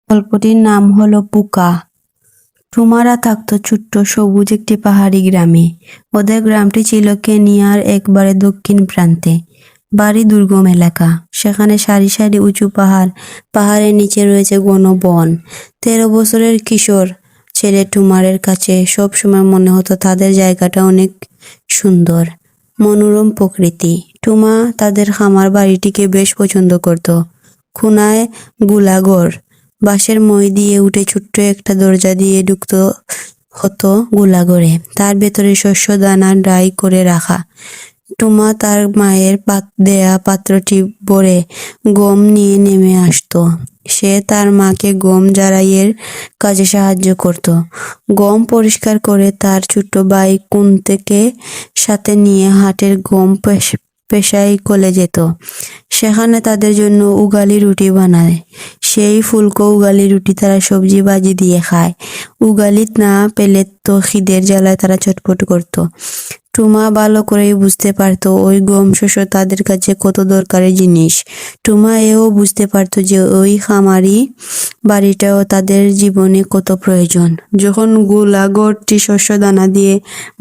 গল্পটির নাম হলো পুকা। টুমারা থাকতো ছোট্ট সবুজ একটি পাহাড়ি গ্রামে। ওদের গ্রামটি ছিল কেনিয়ার একবারে দক্ষিণ প্রান্তে। বাড়ি দুর্গম এলাকা, সেখানে সারি সারি উঁচু পাহাড়, পাহাড়ের নিচে রয়েছে ঘন বন। 13 বছরের কিশোর ছেলে টুমারের কাছে সবসময় মনে হতো তাদের জায়গাটা অনেক সুন্দর, মনোরম প্রকৃতি। টুমা তাদের খামার বাড়িটিকে বেশ পছন্দ করত। খুনায় গোলাঘর, বাঁশের মই দিয়ে উঠে ছোট্ট একটা দরজা দিয়ে ঢুকতে হতো গোলাঘরে। তার ভেতরে শস্য দানা ড্রাই করে রাখা। টুমা তার মায়ের দেয়া পাত্রটি ভরে গম নিয়ে নেমে আসতো। সে তার মাকে গম ঝাড়াইয়ের কাজে সাহায্য করত। গম পরিষ্কার করে তার ছোট্ট ভাই কুন্তেকে সাথে নিয়ে হাটের গম পেশাই কলে যেত। সেখানে তাদের জন্য উগালি রুটি বানায়। সেই ফুলকো উগালি রুটি তারা সবজি ভাজি দিয়ে খায়। উগালিত না পেলে তো খিদের জ্বালায় তারা ছটফট করত। টুমা ভালো করেই বুঝতে পারত ওই গম শস্য তাদের কাছে কত দরকারি জিনিস। টুমা এও বুঝতে পারত যে ওই খামারি বাড়িটাও তাদের জীবনে কত প্রয়োজন। যখন গোলাঘরটি শস্য দানা দিয়ে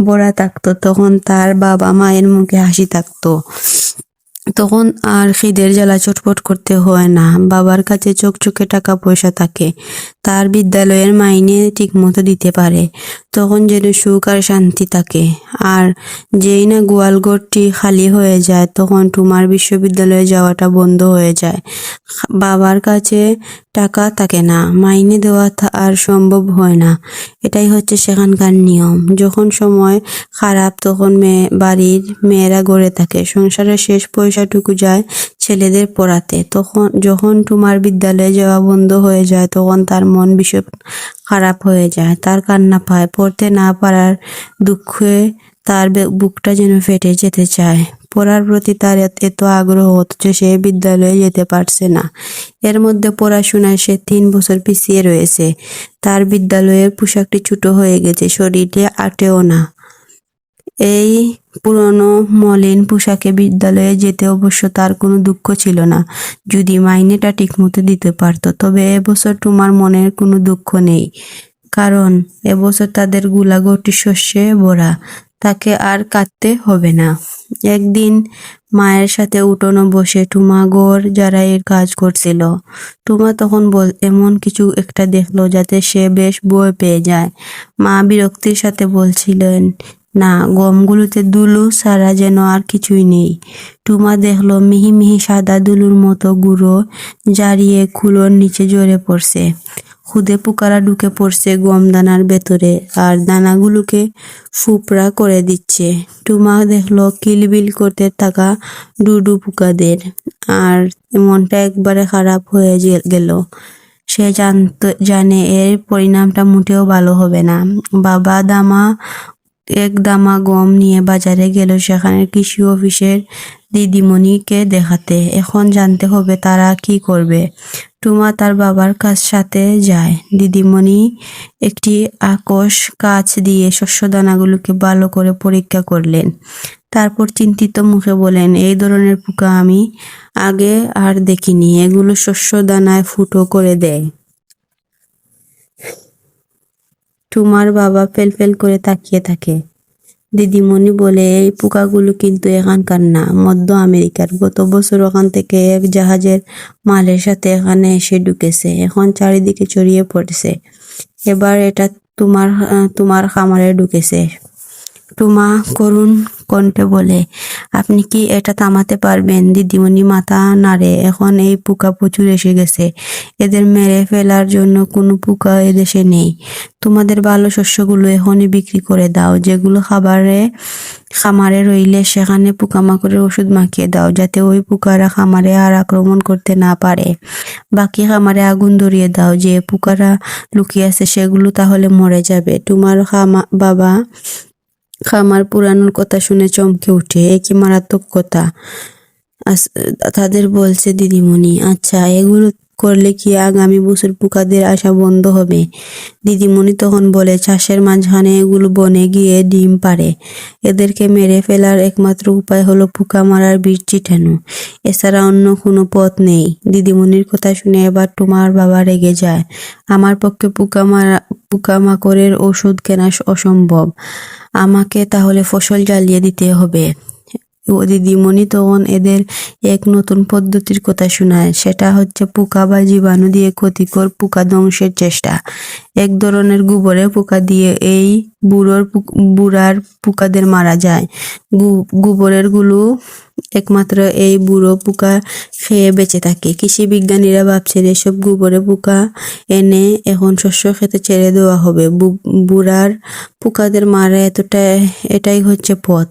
ভরা থাকতো তখন তার বাবা মায়ের মুখে হাসি থাকতো। তখন আর খিদের জ্বালা চটপট করতে হয় না। বাবার কাছে চকচকে টাকা পয়সা থাকে, তার বিদ্যালয়ের মাইনে ঠিকমতো দিতে পারে। তখন যেন সুখ আর শান্তি থাকে। আর যেই না গোয়ালঘরটি খালি হয়ে যায় তখন টুমার বিশ্ববিদ্যালয়ে যাওয়াটা বন্ধ হয়ে যায়। বাবার কাছে টাকা থাকে না, মাইনে দেওয়া আর সম্ভব হয় না। এটাই হচ্ছে সেখানকার নিয়ম। যখন সময় খারাপ তখন বাড়ির মেয়েরা গড়ে থাকে, সংসারের শেষ পয়সাটুকু যায় ছেলেদের পড়াতে। যখন টুমার বিদ্যালয়ে যাওয়া বন্ধ হয়ে যায় তখন তার মন ভীষণ খারাপ হয়ে যায়। তার কান্না পায়। পড়তে না পারার দুঃখে তার বুকটা যেন ফেটে যেতে চায়। পড়ার প্রতি তার এত আগ্রহ অথচ সে বিদ্যালয়ে যেতে পারছে না। এর মধ্যে পড়াশোনায় সে 3 বছর পিছিয়ে রয়েছে। তার বিদ্যালয়ের পোশাকটি ছোট হয়ে গেছে, শরীরে আঁটেও না। এই পুরনো মলিন পোশাকে বিদ্যালয়ে যেতে অবশ্য তার কোনো দুঃখ ছিল না, যদি মাইনেটা ঠিকমতো দিতে পারত। তবে এবছর টুমার মনের কোনো দুঃখ নেই, কারণ এবছর তাদের গোলাঘরটি শস্যে ভরা, তাকে আর কাঁদতে হবে না। একদিন মায়ের সাথে উঠোনে বসে টুমা ঘর ঝাড়াইয়ের কাজ করছিল। টুমা তখন এমন কিছু একটা দেখলো যাতে সে বেশ ভয় পেয়ে যায়। মা বিরক্তির সাথে বলছিলেন, না, গমগুলোতে দুলু ছাড়া যেন আর কিছুই নেই। টুমা দেখলো মিহি মিহি সাদা দুলুর মতো গুঁড়ো জারিয়ে কুলোর নিচে ঝরে পড়ছে। খুদে পোকারা ঢুকে পড়ছে গম দানার ভেতরে আর দানাগুলোকে ফুপড়া করে দিচ্ছে। টুমা দেখলো কিলবিল করতে থাকা ডুডু পোকাদের, আর মনটা একবারে খারাপ হয়ে গেল। সে জানে এর পরিণামটা মোটেও ভালো হবে না। বাবা এক দামা গম নিয়ে বাজারে গেল সেখানে কৃষি অফিসের দিদিমণিকে দেখাতে। এখন জানতে হবে তারা কি করবে। টুমা তার বাবার সাথে যায়। দিদিমণি একটি আকশ কাঁচ দিয়ে শস্য দানাগুলোকে ভালো করে পরীক্ষা করলেন। তারপর চিন্তিত মুখে বলেন, এই ধরনের পোকা আমি আগে আর দেখিনি। এগুলো শস্য দানায় ফুটো করে দেয়। টুমার বাবা ফেল করে তাকিয়ে থাকে। দিদিমণি বলে, এই পোকাগুলো কিন্তু এখানকার না, মধ্য আমেরিকার। গত বছর ওখান থেকে এক জাহাজের মালের সাথে এখানে এসে ঢুকেছে, এখন চারিদিকে ছড়িয়ে পড়েছে। এবার এটা তোমার খামারে ঢুকেছে। টুমা করুণ কণ্ঠে বলে, আপনি কি এটা থামাতে পারবেন? দিদিমণি মাথা নাড়ে। এখন এই পোকা প্রচুর এসে গেছে, এদের মেরে ফেলার জন্য কোনো পোকা এদেশে নেই। তোমাদের ভালো শস্যগুলো এখনই বিক্রি করে দাও। যেগুলো খামারে রইলে সেখানে পোকামাকড়ের ওষুধ মাখিয়ে দাও, যাতে ওই পোকারা খামারে আর আক্রমণ করতে না পারে। বাকি খামারে আগুন ধরিয়ে দাও। যে পোকারা লুকিয়ে আছে সেগুলো তাহলে মরে যাবে। তোমার বাবা খামার পুরানোর কথা শুনে চমকে উঠে, এ কি মারাত্মক কথা তাদের বলছে দিদিমণি। আচ্ছা, এগুলো করলে কি আগামী বছর পোকাদের আসা বন্ধ হবে? দিদিমণি তখন বলে, চাষের মাঝখানে এগুলো বনে গিয়ে ডিম পাড়ে। এদেরকে মেরে ফেলার একমাত্র উপায় হলো পোকা মারার বিষ ছিটানো। এছাড়া অন্য কোনো পথ নেই। দিদিমণির কথা শুনে এবার তোমার বাবা রেগে যায়। আমার পক্ষে পোকামাকড়ের ওষুধ কেনা অসম্ভব। আমাকে তাহলে ফসল জ্বালিয়ে দিতে হবে। ও দিদিমণি তখন এদের এক নতুন পদ্ধতির কথা শোনায়। সেটা হচ্ছে পোকা বা জীবাণু দিয়ে ক্ষতিকর পোকা ধ্বংসের চেষ্টা। এক ধরনের গোবরে পোকা দিয়ে এই বুড়ার পোকাদের মারা যায়। গোবরের গুলো একমাত্র এই বুড়ো পোকা খেয়ে বেঁচে থাকে। কৃষি বিজ্ঞানীরা ভাবছেন এসব গোবরে পোকা এনে এখন শস্য খেতে ছেড়ে দেওয়া হবে। বুড়ার পোকাদের মারা এটাই হচ্ছে পথ।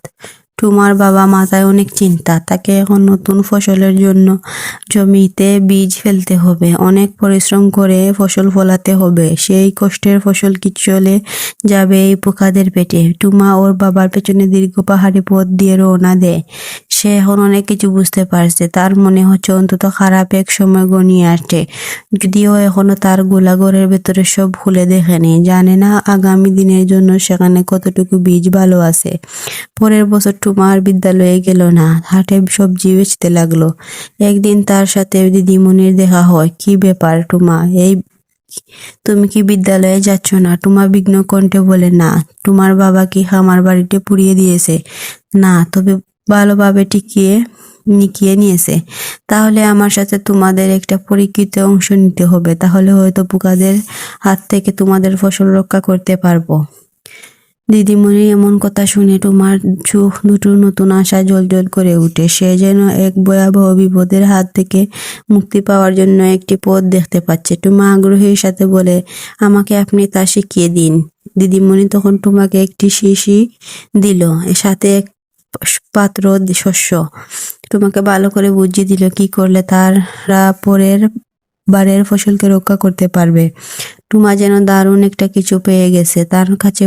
তোমার বাবা মাথায় অনেক চিন্তা। তাকে এখন নতুন ফসলের জন্য জমিতে বীজ ফেলতে হবে, অনেক পরিশ্রম করে ফসল ফলাতে হবে। সেই কষ্টের ফসল কি চলে যাবে এই পোকাদের পেটে? টুমা ওর বাবার পেছনে দীর্ঘ পাহাড়ি পথ দিয়ে রওনা দেয়। সে এখন অনেক কিছু বুঝতে পারছে। তার মনে হচ্ছে অন্তত খারাপ এক সময় ঘনিয়ে আসছে, যদিও এখনো তার গোলাঘরের ভেতরে সব খুলে দেখেনি। জানে না আগামী দিনের জন্য সেখানে কতটুকু বীজ ভালো আছে। পরের বছর টুমা আর বিদ্যালয়ে গেল না, হাটে সবজি বেচতে লাগলো। একদিন তার সাথে দিদিমণির দেখা হয়। কি ব্যাপার টুমা, তুমি কি বিদ্যালয়ে যাচ্ছ না? টুমা বিঘ্ন কণ্ঠে বলে, না। তোমার বাবা কি খামার বাড়িতে পুড়িয়ে দিয়েছে? না, তবে ভালোভাবে নিকিয়ে নিয়েছে। তাহলে আমার সাথে তোমাদের একটা পরীক্ষিত অংশ নিতে হবে, তাহলে হয়তো পোকাদের হাত থেকে তোমাদের ফসল রক্ষা করতে পারবো। দিদিমণি এমন কথা শুনে তোমার চোখ দুটো নতুন আশা জ্বলজ্বল করে উঠে। সে যেন এক ভয়াবহ বিপদের হাত থেকে মুক্তি পাওয়ার জন্য একটি পথ দেখতে পাচ্ছে। টুমা আগ্রহের সাথে বলে, আমাকে আপনি তা শিখিয়ে দিন। দিদিমণি তখন তোমাকে একটি শিশি দিল, সাথে এক পাত্র শস্য। তোমাকে ভালো করে বুঝিয়ে দিল কি করলে তারা পরের বারের ফসলকে রক্ষা করতে পারবে। টুমা যেন দারুণ একটা কিছু পেয়ে গেছে। তার কাছে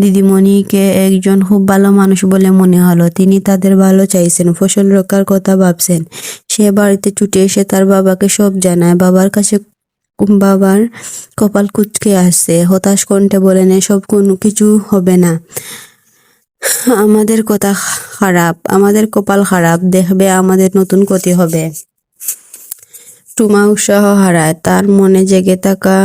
দিদিমণিকে একজন খুব ভালো মানুষ বলে মনে হলো। তিনি তাদের ভালো চাইছেন, ফসল রক্ষার কথা ভাবছেন। সে বাড়িতে ছুটে এসে তার বাবাকে সব জানায়। বাবার কপাল কুঁচকে আসছে। হতাশ কণ্ঠে বলেন, এসব কোনো কিছু হবে না। আমাদের কপাল খারাপ, দেখবে আমাদের নতুন ক্ষতি হবে। টুমা উৎসাহ হারায়। তার মনে জেগে থাকা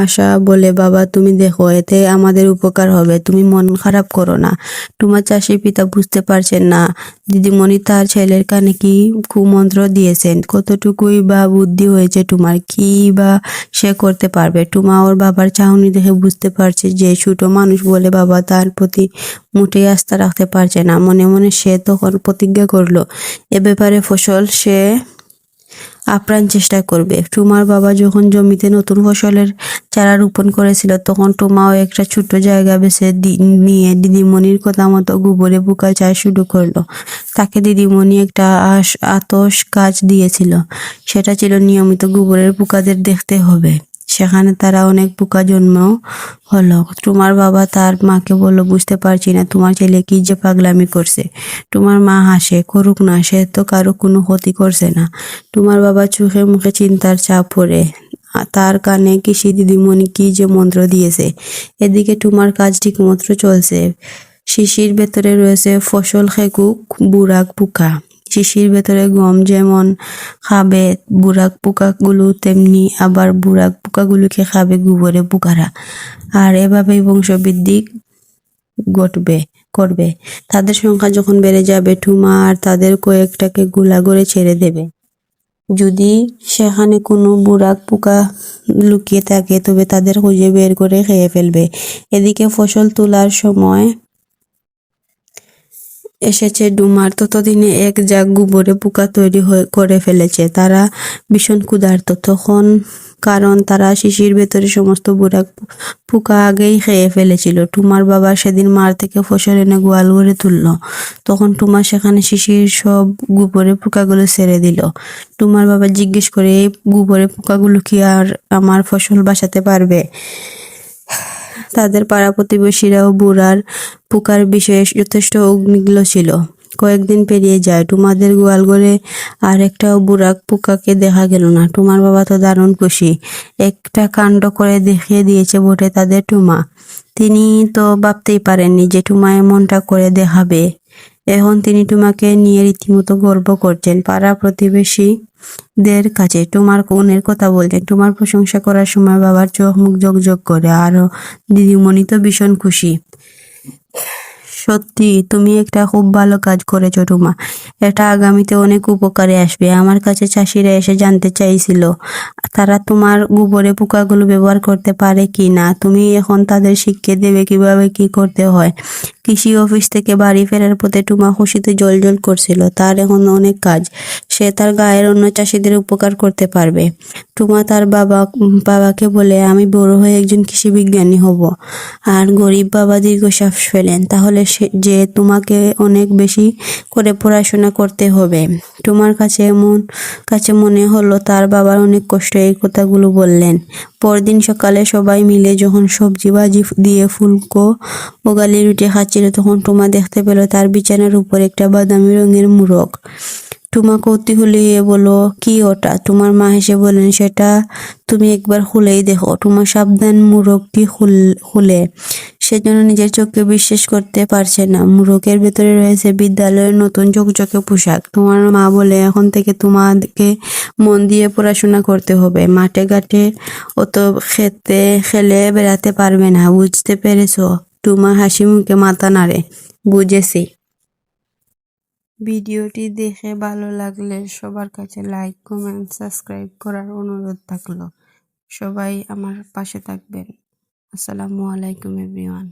আশা বলে, বাবা তুমি দেখো, এতে আমাদের উপকার হবে, তুমি মন খারাপ করো না। টুমা চাষি পিতা বুঝতে পারছেন না দিদিমণি তার ছেলের কানে কি কুমন্ত্র দিয়েছেন। কতটুকুই বা বুদ্ধি হয়েছে টুমার, কি বা সে করতে পারবে। টুমা ওর বাবার চাহনি দেখে বুঝতে পারছে যে ছোট মানুষ বলে বাবা তার প্রতি মোটেই আস্থা রাখতে পারছে না। মনে মনে সে তখন প্রতিজ্ঞা করলো, এ ব্যাপারে ফসল সে আপ্রাণ চেষ্টা করবে। টুমার বাবা যখন জমিতে নতুন ফসলের চারা রোপণ করেছিল, তখন টুমাও একটা ছোট্ট জায়গা বেছে নিয়ে দিদিমণির কথা মতো গোবরে পোকা চাষ শুরু করলো। তাকে দিদিমণি একটা আতস কাজ দিয়েছিল। সেটা ছিল নিয়মিত গোবরের পোকাদের দেখতে হবে। সেখানে তারা অনেক পোকা জন্ম হলো। তোমার বাবা তার মাকে বলল, বুঝতে পারছি না তোমার ছেলে কি যে পাগলামি করছে। তোমার মা হাসে, করুক না, সে তো কারো কোনো ক্ষতি করছে না। তোমার বাবা চোখে মুখে চিন্তার ছাপ পড়ে। তার কানে কৃষি দিদিমণি কি যে মন্ত্র দিয়েছে। এদিকে তোমার কাজ ঠিক মন্ত্র চলছে। শিশির ভেতরে রয়েছে ফসল খেকুক বুড়াক পোকা। শিশির ভেতরে গম যেমন খাবে বুড়াক পোকাগুলো, তেমনি আবার বুড়াক পোকাগুলোকে খাবে গোবরে পোকারা। আর এভাবেই বংশবৃদ্ধি করবে। তাদের সংখ্যা যখন বেড়ে যাবে, টুমা আর তাদের কয়েকটাকে গোলাঘরে ছেড়ে দেবে। যদি সেখানে কোনো বুড়াক পোকা লুকিয়ে থাকে, তবে তাদের খুঁজে বের করে খেয়ে ফেলবে। এদিকে ফসল তোলার সময় এসেছে ডুমার। ততদিনে এক জাগ গোবরে পোকা তৈরি করে ফেলেছে। তারা ভীষণ ক্ষুধার্ত তখন, কারণ তারা শিশির ভেতরে সমস্ত বুড়াক পোকা আগেই খেয়ে ফেলেছিল। টুমার বাবা সেদিন মার থেকে ফসল এনে গোয়াল ঘরে তুলল। তখন টুমা সেখানে শিশির সব গোবরে পোকাগুলো ছেড়ে দিল। টুমার বাবা জিজ্ঞেস করে, এই গোবরে পোকাগুলো কি আর আমার ফসল বাঁচাতে পারবে? তাদের পাড়া প্রতিবেশীরাও বুড়ার পোকার বিষয়ে যথেষ্ট উদ্বিগ্ন ছিল। কয়েকদিন পেরিয়ে যায়, তোমাদের গোয়াল ঘরে আর একটাও বুড়াক পোকাকে দেখা গেল না। তোমার বাবা তো দারুণ খুশি, একটা কাণ্ড করে দেখিয়ে দিয়েছে বটে তাদের টুমা। তিনি তো ভাবতেই পারেননি যে টুমা এমনটা করে দেখাবে। এখন তিনি টুমাকে নিয়ে রীতিমতো গর্ব করছেন। পাড়া প্রতিবেশীদের কাছে টুমার গুণের কথা বলতেন। টুমার প্রশংসা করার সময় বাবার চোখ মুখ জগজগ করে, আরও দিদিমণি তো ভীষণ খুশি। সত্যি তুমি একটা খুব ভালো কাজ করেছো টুমা, এটা আগামীতে অনেক উপকারে আসবে। আমার কাছে চাষিরা এসে জানতে চাইছিল তারা তোমার গোবরে পোকাগুলো ব্যবহার করতে পারে কি না। তুমি এখন তাদের শিখিয়ে দেবে কিভাবে কি করতে হয়। কৃষি অফিস থেকে বাড়ি ফেরার পথে টুমা খুশিতে জ্বলজ্বল করছিল। তার এখন অনেক কাজ, সে তার গায়ের অন্য চাষিদের উপকার করতে পারবে। টুমা তার বাবাকে বলে, আমি বড় হয়ে একজন কৃষি বিজ্ঞানী হব। আর গরিব বাবা দীর্ঘশ্বাস ফেলেন, তাহলে যে তোমাকে অনেক বেশি করে পড়াশোনা করতে হবে। তোমার কাছে মনে হলো তার বাবার অনেক কষ্ট এই কথাগুলো বললেন। পরদিন সকালে সবাই মিলে যখন সবজি ভাজি দিয়ে ফুলকো ও গালি রুটি খাচ্ছিল, তখন টুমা দেখতে পেল তার বিছানার উপর একটা বাদামি রঙের মোড়ক। টুমা কৌতূহলী হয়ে বলল, কি ওটা? তোমার মা হেসে বললেন, সেটা তুমি একবার খুলেই দেখো। টুমা সাবধান মোড়কটি খুলে সে যেন নিজের চোখকে বিশ্বাস করতে পারছে না। মোড়কের ভেতরে রয়েছে বিদ্যালয়ের নতুন চকচকে পোশাক। তোমার মা বলে, এখন থেকে তোমাকে মন দিয়ে পড়াশোনা করতে হবে, মাঠে ঘাটে অত খেলে বেড়াতে পারবে না, বুঝতে পেরেছো? টুমা হাসি মুখে মাথা নাড়ে, বুঝেছি। ভিডিওটি দেখে ভালো লাগলে সবার কাছে লাইক, কমেন্ট, সাবস্ক্রাইব করার অনুরোধ থাকলো। সবাই আমার পাশে থাকবেন। আসসালামু আলাইকুম এভরিওয়ান।